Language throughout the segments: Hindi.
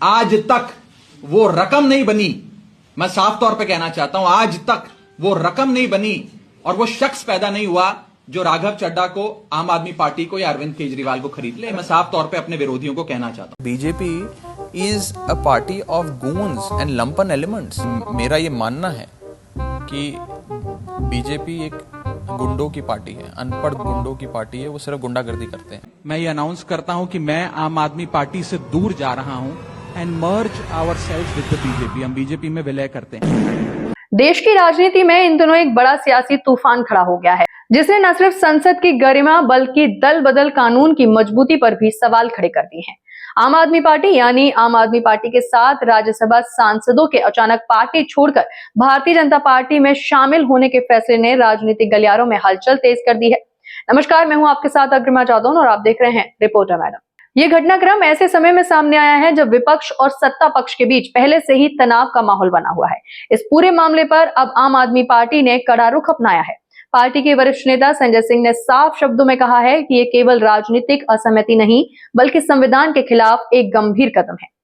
आज तक वो रकम नहीं बनी, मैं साफ तौर पे कहना चाहता हूं, आज तक वो रकम नहीं बनी और वो शख्स पैदा नहीं हुआ जो राघव चड्ढा को, आम आदमी पार्टी को या अरविंद केजरीवाल को खरीद ले। मैं साफ तौर पे अपने विरोधियों को कहना चाहता हूं, BJP is a party of goons and lumpen elements. मेरा ये मानना है कि बीजेपी एक गुंडों की पार्टी है, अनपढ़ गुंडों की पार्टी है, वो सिर्फ गुंडागर्दी करते हैं। मैं ये अनाउंस करता हूं कि मैं आम आदमी पार्टी से दूर जा रहा हूं and merge ourselves with the BJP. हम बीजेपी में विलय करते हैं। देश की राजनीति में इन दिनों एक बड़ा सियासी तूफान खड़ा हो गया है, जिसने न सिर्फ संसद की गरिमा बल्कि दल बदल कानून की मजबूती पर भी सवाल खड़े कर दिए हैं। आम आदमी पार्टी यानी आम आदमी पार्टी के 7 राज्यसभा सांसदों के अचानक पार्टी छोड़कर भारतीय जनता पार्टी में शामिल होने के फैसले ने राजनीतिक गलियारों में हलचल तेज कर दी है। नमस्कार, मैं हूं आपके साथ अग्रिमा जादौन और आप देख रहे हैं रिपोर्टर मैडम। ये घटनाक्रम ऐसे समय में सामने आया है जब विपक्ष और सत्ता पक्ष के बीच पहले से ही तनाव का माहौल बना हुआ है। इस पूरे मामले पर अब आम आदमी पार्टी ने कड़ा रुख अपनाया है। पार्टी के वरिष्ठ नेता संजय सिंह ने साफ शब्दों में कहा है कि ये केवल राजनीतिक असहमति नहीं बल्कि संविधान के खिलाफ एक गंभीर कदम है।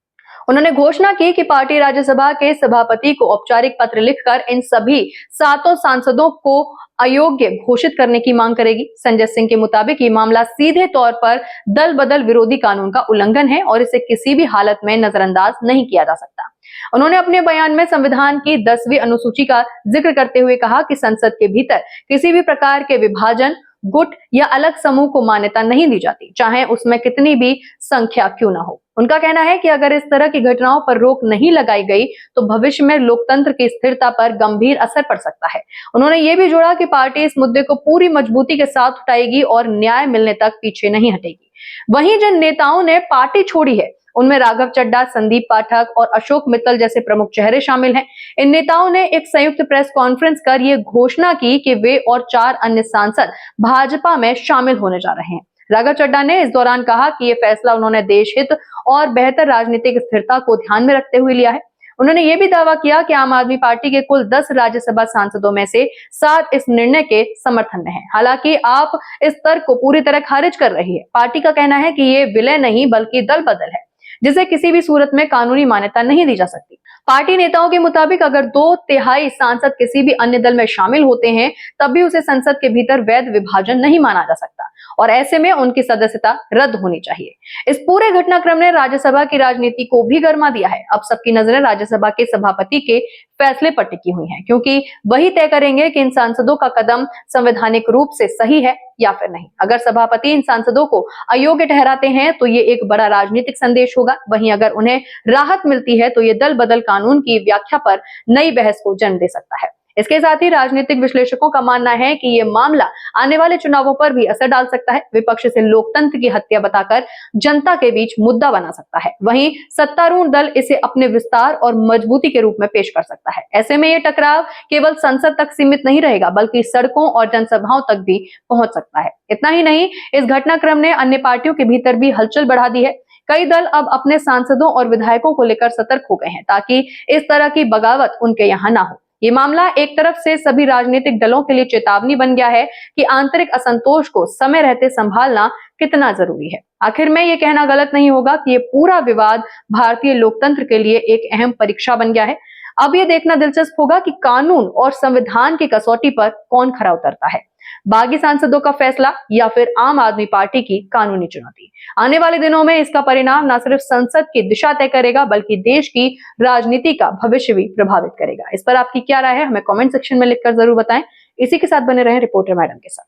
उन्होंने घोषणा की कि पार्टी राज्यसभा के सभापति को औपचारिक पत्र लिखकर इन सभी 7 सांसदों को अयोग्य घोषित करने की मांग करेगी। संजय सिंह के मुताबिक ये मामला सीधे तौर पर दल बदल विरोधी कानून का उल्लंघन है और इसे किसी भी हालत में नजरअंदाज नहीं किया जा सकता। उन्होंने अपने बयान में संविधान की 10वीं अनुसूची का जिक्र करते हुए कहा कि संसद के भीतर किसी भी प्रकार के विभाजन, गुट या अलग समूह को मान्यता नहीं दी जाती, चाहे उसमें कितनी भी संख्या क्यों ना हो। उनका कहना है कि अगर इस तरह की घटनाओं पर रोक नहीं लगाई गई तो भविष्य में लोकतंत्र की स्थिरता पर गंभीर असर पड़ सकता है। उन्होंने ये भी जोड़ा कि पार्टी इस मुद्दे को पूरी मजबूती के साथ उठाएगी और न्याय मिलने तक पीछे नहीं हटेगी। वहीं जिन नेताओं ने पार्टी छोड़ी है उनमें राघव चड्ढा, संदीप पाठक और अशोक मित्तल जैसे प्रमुख चेहरे शामिल हैं। इन नेताओं ने एक संयुक्त प्रेस कॉन्फ्रेंस कर ये घोषणा की कि वे और 4 अन्य सांसद भाजपा में शामिल होने जा रहे हैं। राघव चड्ढा ने इस दौरान कहा कि ये फैसला उन्होंने देश हित और बेहतर राजनीतिक स्थिरता को ध्यान में रखते हुए लिया है। उन्होंने ये भी दावा किया कि आम आदमी पार्टी के कुल 10 राज्यसभा सांसदों में से 7 इस निर्णय के समर्थन में हैं। हालांकि आप इस तर्क को पूरी तरह खारिज कर रही है। पार्टी का कहना है कि ये विलय नहीं बल्कि दल बदल है, जिसे किसी भी सूरत में कानूनी मान्यता नहीं दी जा सकती। पार्टी नेताओं के मुताबिक अगर 2/3 सांसद किसी भी अन्य दल में शामिल होते हैं तब भी उसे संसद के भीतर वैध विभाजन नहीं माना जा सकता और ऐसे में उनकी सदस्यता रद्द होनी चाहिए। इस पूरे घटनाक्रम ने राज्यसभा की राजनीति को भी गर्मा दिया है। अब सबकी नजरें राज्यसभा के सभापति के फैसले पर टिकी हुई हैं, क्योंकि वही तय करेंगे कि इन सांसदों का कदम संवैधानिक रूप से सही है या फिर नहीं। अगर सभापति इन सांसदों को अयोग्य ठहराते हैं तो ये एक बड़ा राजनीतिक संदेश होगा। वहीं अगर उन्हें राहत मिलती है तो ये दल बदल कानून की व्याख्या पर नई बहस को जन्म दे सकता है। इसके साथ ही राजनीतिक विश्लेषकों का मानना है कि ये मामला आने वाले चुनावों पर भी असर डाल सकता है। विपक्ष इसे लोकतंत्र की हत्या बताकर जनता के बीच मुद्दा बना सकता है, वहीं सत्तारूढ़ दल इसे अपने विस्तार और मजबूती के रूप में पेश कर सकता है। ऐसे में ये टकराव केवल संसद तक सीमित नहीं रहेगा बल्कि सड़कों और जनसभाओं तक भी पहुंच सकता है। इतना ही नहीं, इस घटनाक्रम ने अन्य पार्टियों के भीतर भी हलचल बढ़ा दी है। कई दल अब अपने सांसदों और विधायकों को लेकर सतर्क हो गए हैं ताकि इस तरह की बगावत उनके यहाँ ना हो। ये मामला एक तरफ से सभी राजनीतिक दलों के लिए चेतावनी बन गया है कि आंतरिक असंतोष को समय रहते संभालना कितना जरूरी है। आखिर में ये कहना गलत नहीं होगा कि ये पूरा विवाद भारतीय लोकतंत्र के लिए एक अहम परीक्षा बन गया है। अब ये देखना दिलचस्प होगा कि कानून और संविधान की कसौटी पर कौन खरा उतरता है, बागी सांसदों का फैसला या फिर आम आदमी पार्टी की कानूनी चुनौती। आने वाले दिनों में इसका परिणाम न सिर्फ संसद की दिशा तय करेगा बल्कि देश की राजनीति का भविष्य भी प्रभावित करेगा। इस पर आपकी क्या राय है, हमें कमेंट सेक्शन में लिखकर जरूर बताएं। इसी के साथ बने रहें रिपोर्टर मैडम के साथ।